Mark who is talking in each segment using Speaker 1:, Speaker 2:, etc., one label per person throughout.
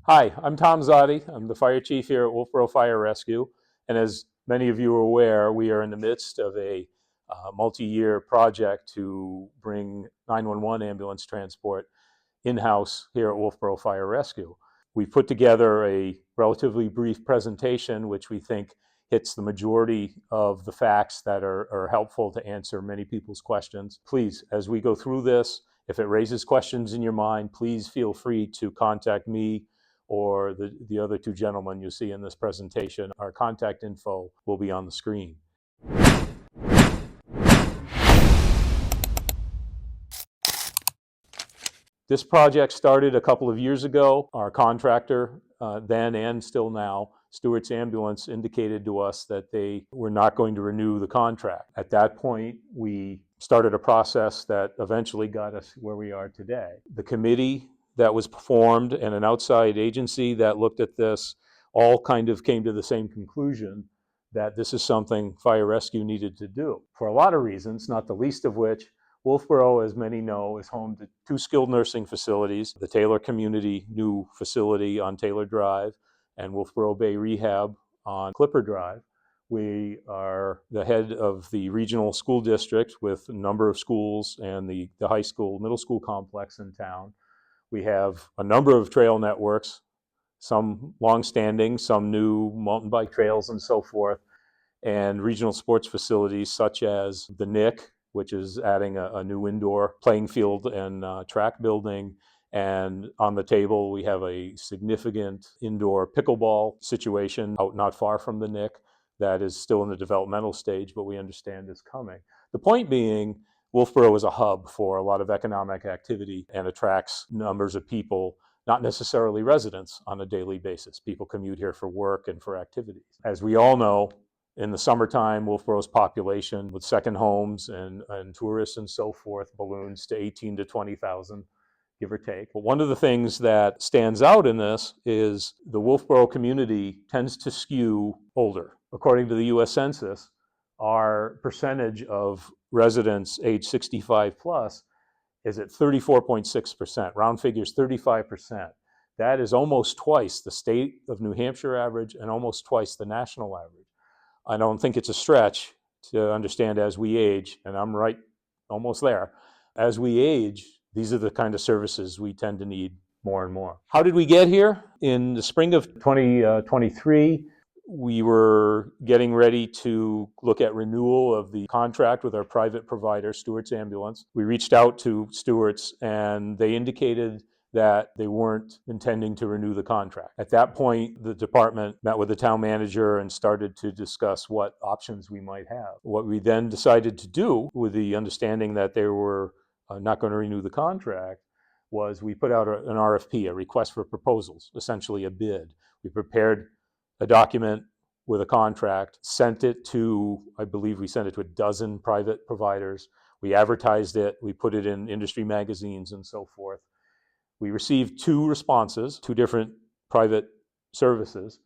Speaker 1: Hi, I'm Tom Zotti. I'm the fire chief here at Wolfboro Fire Rescue. And as many of you are aware, we are in the midst of a multi-year project to bring 911 ambulance transport in-house here at Wolfboro Fire Rescue. We've put together a relatively brief presentation, which we think hits the majority of the facts that are helpful to answer many people's questions. Please, as we go through this, if it raises questions in your mind, please feel free to contact me or the other two gentlemen you see in this presentation. Our contact info will be on the screen. This project started a couple of years ago. Our contractor, then and still now, Stewart's Ambulance, indicated to us that they were not going to renew the contract. At that point, we started a process that eventually got us where we are today. The committee that was formed and an outside agency that looked at this all kind of came to the same conclusion that this is something fire rescue needed to do for a lot of reasons, not the least of which Wolfboro, as many know, is home to two skilled nursing facilities, the Taylor Community new facility on Taylor Drive and Wolfboro Bay Rehab on Clipper Drive. We are the head of the regional school district with a number of schools and the high school, middle school complex in town. We have a number of trail networks, some longstanding, some new mountain bike trails and so forth, and regional sports facilities such as the NIC, which is adding a new indoor playing field and track building. And on the table, we have a significant indoor pickleball situation out not far from the NIC that is still in the developmental stage, but we understand is coming. The point being, Wolfboro is a hub for a lot of economic activity and attracts numbers of people, not necessarily residents, on a daily basis. People commute here for work and for activities. As we all know, in the summertime, Wolfboro's population with second homes and tourists and so forth balloons to 18 to 20,000, give or take. But one of the things that stands out in this is the Wolfboro community tends to skew older. According to the US Census, our percentage of residents age 65 plus is at 34.6%, round figures 35%. That is almost twice the state of New Hampshire average and almost twice the national average. I don't think it's a stretch to understand as we age, and I'm right almost there, as we age, these are the kind of services we tend to need more and more. How did we get here? In the spring of 2023, we were getting ready to look at renewal of the contract with our private provider, Stewart's Ambulance. We reached out to Stewart's and they indicated that they weren't intending to renew the contract. At that point, the department met with the town manager and started to discuss what options we might have. What we then decided to do, with the understanding that they were not going to renew the contract, was we put out an RFP, a request for proposals, essentially a bid. We prepared a document with a contract, sent it to, I believe we sent it to a dozen private providers. We advertised it, we put it in industry magazines and so forth. We received two responses, two different private services,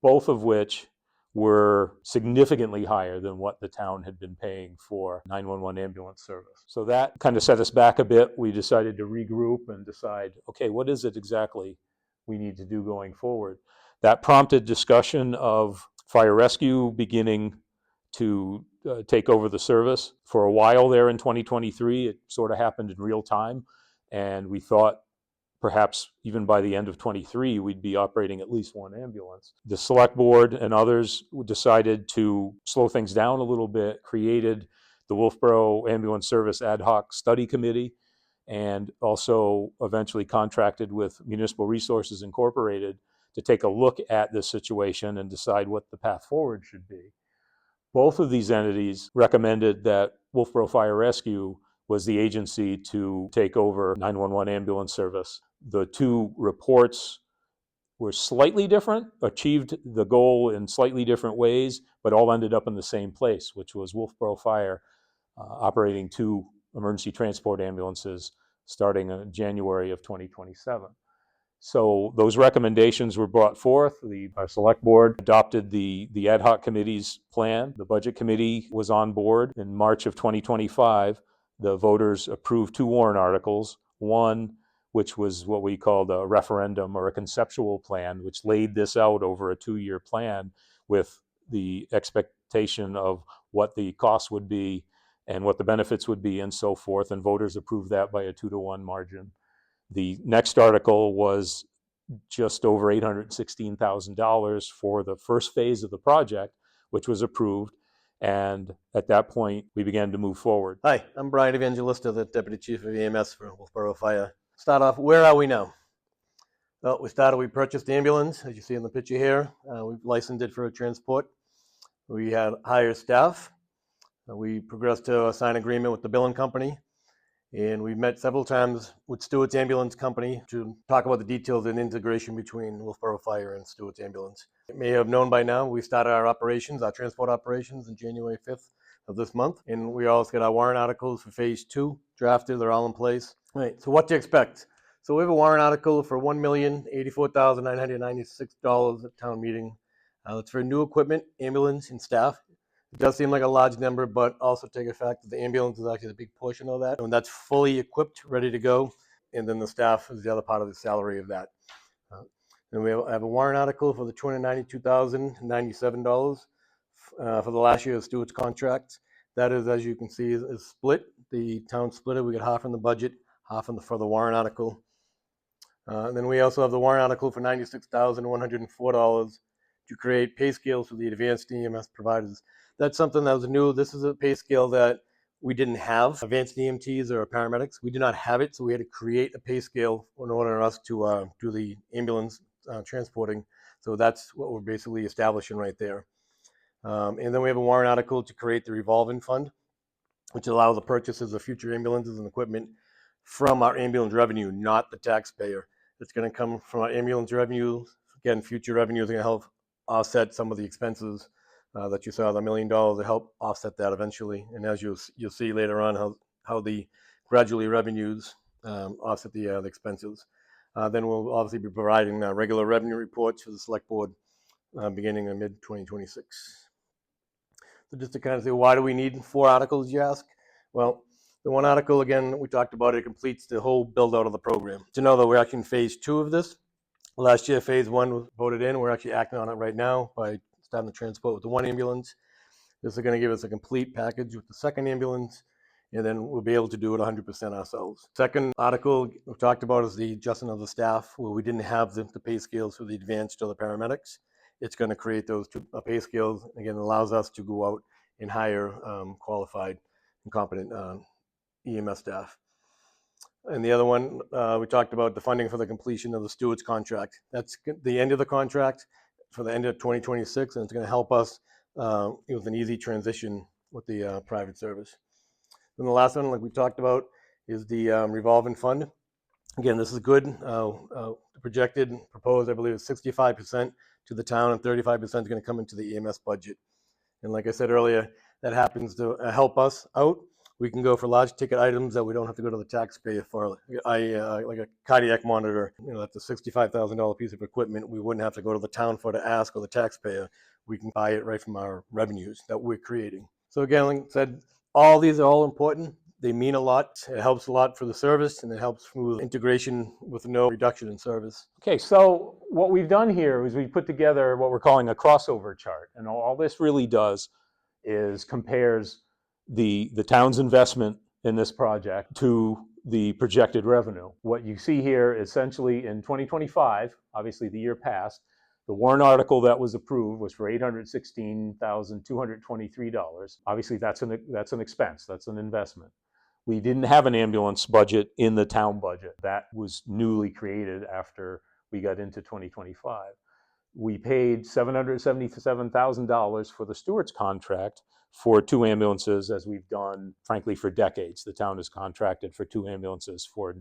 Speaker 1: both of which were significantly higher than what the town had been paying for 911 ambulance service. So that kind of set us back a bit. We decided to regroup and decide, okay, what is it exactly we need to do going forward? That prompted discussion of fire rescue beginning to take over the service. For a while there in 2023, it sort of happened in real time, and we thought perhaps even by the end of 23, we'd be operating at least one ambulance. The select board and others decided to slow things down a little bit, created the Wolfboro Ambulance Service Ad Hoc Study Committee, and also eventually contracted with Municipal Resources Incorporated to take a look at this situation and decide what the path forward should be. Both of these entities recommended that Wolfboro Fire Rescue was the agency to take over 911 ambulance service. The two reports were slightly different, achieved the goal in slightly different ways, but all ended up in the same place, which was Wolfboro Fire operating two emergency transport ambulances starting in January of 2027. So those recommendations were brought forth. Our select board adopted the ad hoc committee's plan. The budget committee was on board. In March of 2025, the voters approved two warrant articles. One which was what we called a referendum or a conceptual plan, which laid this out over a 2-year plan with the expectation of what the costs would be and what the benefits would be and so forth. And voters approved that by a 2-to-1 margin. The next article was just over $816,000 for the first phase of the project, which was approved. And at that point, we began to move forward.
Speaker 2: Hi, I'm Brian Evangelista, the Deputy Chief of EMS for Wolfboro Fire. Start off, where are we now? Well, we purchased the ambulance, as you see in the picture here. We've licensed it for a transport. We had hired staff. We progressed to a signed agreement with the billing company. And we met several times with Stewart's Ambulance Company to talk about the details and integration between Wolfboro Fire and Stewart's Ambulance. You may have known by now, we started our operations, our transport operations, on January 5th of this month. And we also got our warrant articles for phase 2 drafted. They're all in place. All right, so what to expect? So we have a warrant article for $1,084,996 at town meeting. It's for new equipment, ambulance, and staff. It does seem like a large number, but also take a fact that the ambulance is actually a big portion of that. And that's fully equipped, ready to go. And then the staff is the other part of the salary of that. Then we have a warrant article for the $292,097 for the last year of Stewart's contract. That is, as you can see, is split. The town split it. We got half in the budget, half for the warrant article. And then we also have the warrant article for $96,104 to create pay scales for the advanced EMS providers. That's something that was new. This is a pay scale that we didn't have. Advanced EMTs or paramedics, we did not have it, so we had to create a pay scale in order for us to do the ambulance transporting. So that's what we're basically establishing right there. And then we have a warrant article to create the revolving fund, which allows the purchases of future ambulances and equipment from our ambulance revenue, not the taxpayer. It's going to come from our ambulance revenue. Again, future revenue is going to help offset some of the expenses that you saw, the $1 million, to help offset that eventually. And as you'll see later on, how the gradually revenues offset the expenses. Then we'll obviously be providing regular revenue reports for the select board beginning in mid-2026. So just to kind of say, why do we need 4 articles, you ask? Well, the one article, again, we talked about, it completes the whole build out of the program. To know that we're actually in phase 2 of this. Last year, phase 1 was voted in. We're actually acting on it right now by starting the transport with the 1 ambulance. This is going to give us a complete package with the 2nd ambulance, and then we'll be able to do it 100% ourselves. Second article we talked about is the adjustment of the staff, where we didn't have the pay scales for the advanced or the paramedics. It's going to create those 2 pay scales. Again, it allows us to go out and hire qualified and competent EMS staff. And the other one, we talked about the funding for the completion of the Stewart's contract. That's the end of the contract for the end of 2026, and it's going to help us with an easy transition with the private service. And the last one, like we talked about, is the revolving fund. Again, this is good. Projected, proposed, I believe, is 65% to the town, and 35% is going to come into the EMS budget. And like I said earlier, that happens to help us out. We can go for large ticket items that we don't have to go to the taxpayer for. Like a cardiac monitor, that's a $65,000 piece of equipment. We wouldn't have to go to the town for to ask, or the taxpayer. We can buy it right from our revenues that we're creating. So again, like I said, all these are all important. They mean a lot. It helps a lot for the service, and it helps with integration with no reduction in service.
Speaker 1: Okay, so what we've done here is we've put together what we're calling a crossover chart. And all this really does is compares the town's investment in this project to the projected revenue. What you see here, essentially in 2025, obviously the year past, the warrant article that was approved was for $816,223. Obviously that's an expense, that's an investment. We didn't have an ambulance budget in the town budget. That was newly created after we got into 2025. We paid $777,000 for the Stewart's contract for 2 ambulances, as we've done, frankly, for decades. The town has contracted for 2 ambulances for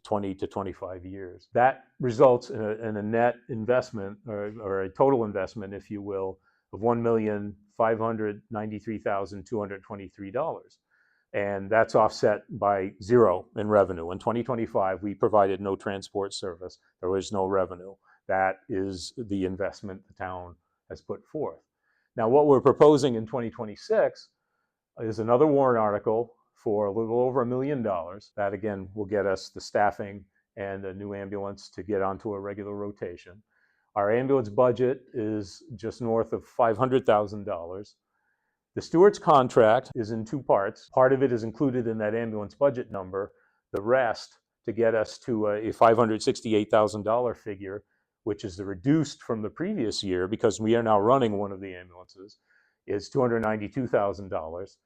Speaker 1: 20 to 25 years. That results in a net investment, or a total investment, if you will, of $1,593,223. And that's offset by 0 in revenue. In 2025, we provided no transport service. There was no revenue. That is the investment the town has put forth. Now, what we're proposing in 2026 is another warrant article for a little over $1 million. That again will get us the staffing and a new ambulance to get onto a regular rotation. Our ambulance budget is just north of $500,000. The Stewart's contract is in two parts. Part of it is included in that ambulance budget number. The rest, to get us to a $568,000 figure, which is reduced from the previous year because we are now running one of the ambulances, is $292,000.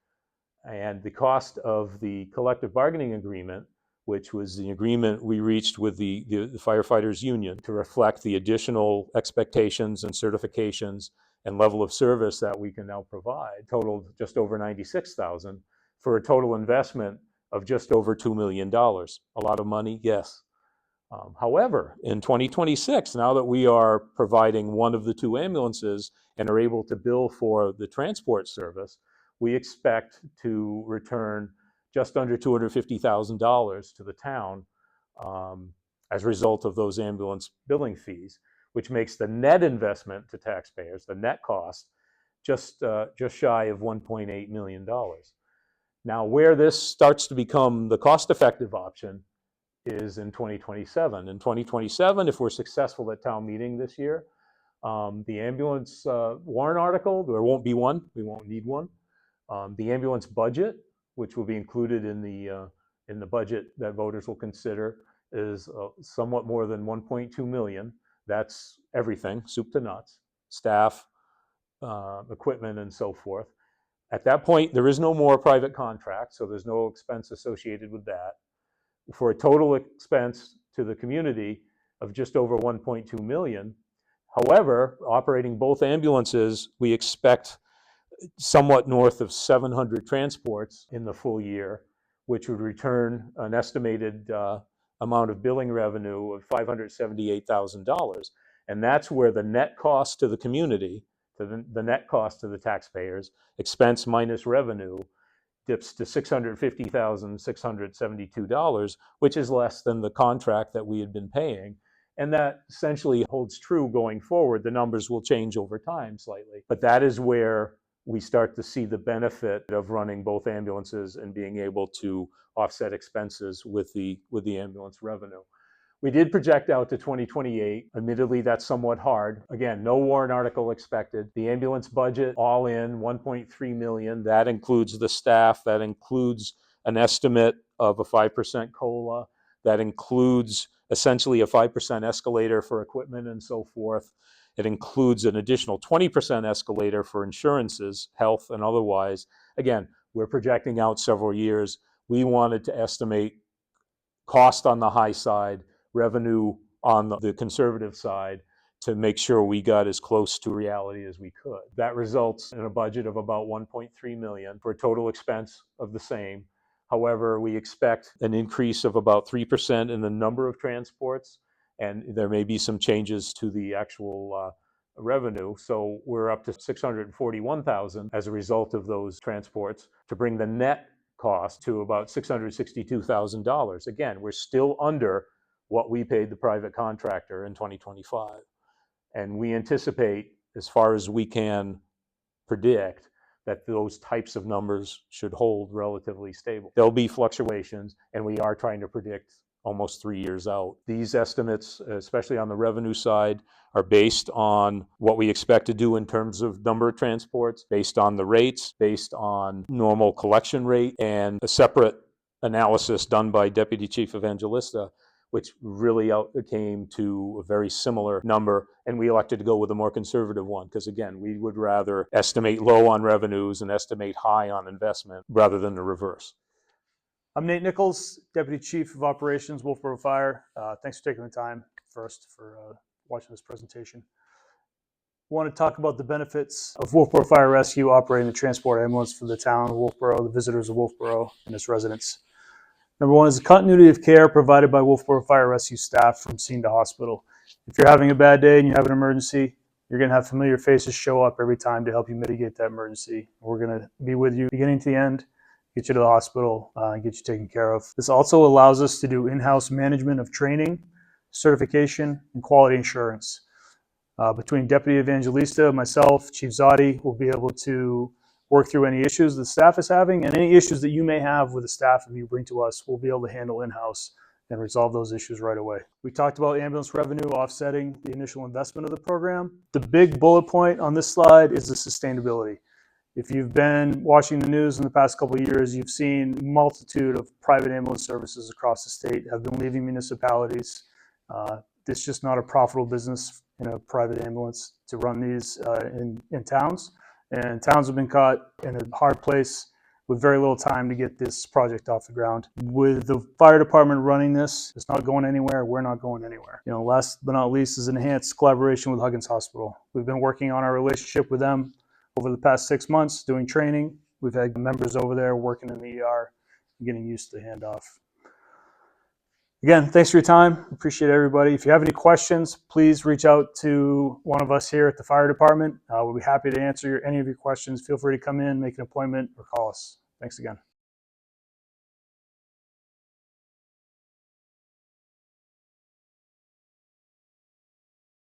Speaker 1: And the cost of the collective bargaining agreement, which was the agreement we reached with the firefighters union to reflect the additional expectations and certifications and level of service that we can now provide, totaled just over $96,000 for a total investment of just over $2 million. A lot of money, yes. However, in 2026, now that we are providing one of the two ambulances and are able to bill for the transport service, we expect to return just under $250,000 to the town as a result of those ambulance billing fees, which makes the net investment to taxpayers, the net cost, just shy of $1.8 million. Now, where this starts to become the cost-effective option is in 2027. In 2027, if we're successful at town meeting this year, the ambulance warrant article, there won't be one, we won't need one. The ambulance budget, which will be included in the budget that voters will consider, is somewhat more than 1.2 million. That's everything, soup to nuts, staff, equipment, and so forth. At that point, there is no more private contract, so there's no expense associated with that, for a total expense to the community of just over 1.2 million. However, operating both ambulances, we expect somewhat north of 700 transports in the full year, which would return an estimated amount of billing revenue of $578,000. And that's where the net cost to the community, to the net cost to the taxpayers, expense minus revenue, dips to $650,672, which is less than the contract that we had been paying. And that essentially holds true going forward. The numbers will change over time slightly, but that is where we start to see the benefit of running both ambulances and being able to offset expenses with the ambulance revenue. We did project out to 2028. Admittedly, that's somewhat hard. Again, no warrant article expected. The ambulance budget, all in, 1.3 million. That includes the staff. That includes an estimate of a 5% COLA. That includes essentially a 5% escalator for equipment and so forth. It includes an additional 20% escalator for insurances, health and otherwise. Again, we're projecting out several years. We wanted to estimate cost on the high side, revenue on the conservative side, to make sure we got as close to reality as we could. That results in a budget of about 1.3 million for a total expense of the same. However, we expect an increase of about 3% in the number of transports, and there may be some changes to the actual revenue. So we're up to 641,000 as a result of those transports, to bring the net cost to about $662,000. Again, we're still under what we paid the private contractor in 2025. And we anticipate, as far as we can predict, that those types of numbers should hold relatively stable. There'll be fluctuations, and we are trying to predict almost 3 years out. These estimates, especially on the revenue side, are based on what we expect to do in terms of number of transports, based on the rates, based on normal collection rate, and a separate analysis done by Deputy Chief Evangelista, which really came to a very similar number, and we elected to go with a more conservative one, because again, we would rather estimate low on revenues and estimate high on investment rather than the reverse.
Speaker 3: I'm Nate Nichols, Deputy Chief of Operations, Wolfboro Fire. Thanks for taking the time first for watching this presentation. I want to talk about the benefits of Wolfboro Fire Rescue operating the transport ambulance for the town of Wolfboro, the visitors of Wolfboro, and its residents. Number one is the continuity of care provided by Wolfboro Fire Rescue staff from scene to hospital. If you're having a bad day and you have an emergency, you're going to have familiar faces show up every time to help you mitigate that emergency. We're going to be with you beginning to the end, get you to the hospital, and get you taken care of. This also allows us to do in-house management of training, certification, and quality assurance. Between Deputy Evangelista, myself, Chief Zotti, we'll be able to work through any issues the staff is having, and any issues that you may have with the staff that you bring to us, we'll be able to handle in-house and resolve those issues right away. We talked about ambulance revenue offsetting the initial investment of the program. The big bullet point on this slide is the sustainability. If you've been watching the news in the past couple of years, you've seen a multitude of private ambulance services across the state have been leaving municipalities. It's just not a profitable business in a private ambulance to run these in towns. And towns have been caught in a hard place with very little time to get this project off the ground. With the fire department running this, it's not going anywhere. We're not going anywhere. You know, last but not least is enhanced collaboration with Huggins Hospital. We've been working on our relationship with them over the past 6 months, doing training. We've had members over there working in the ER, getting used to the handoff. Again, thanks for your time. Appreciate everybody. If you have any questions, please reach out to one of us here at the fire department. We'll be happy to answer any of your questions. Feel free to come in, make an appointment, or call us. Thanks again.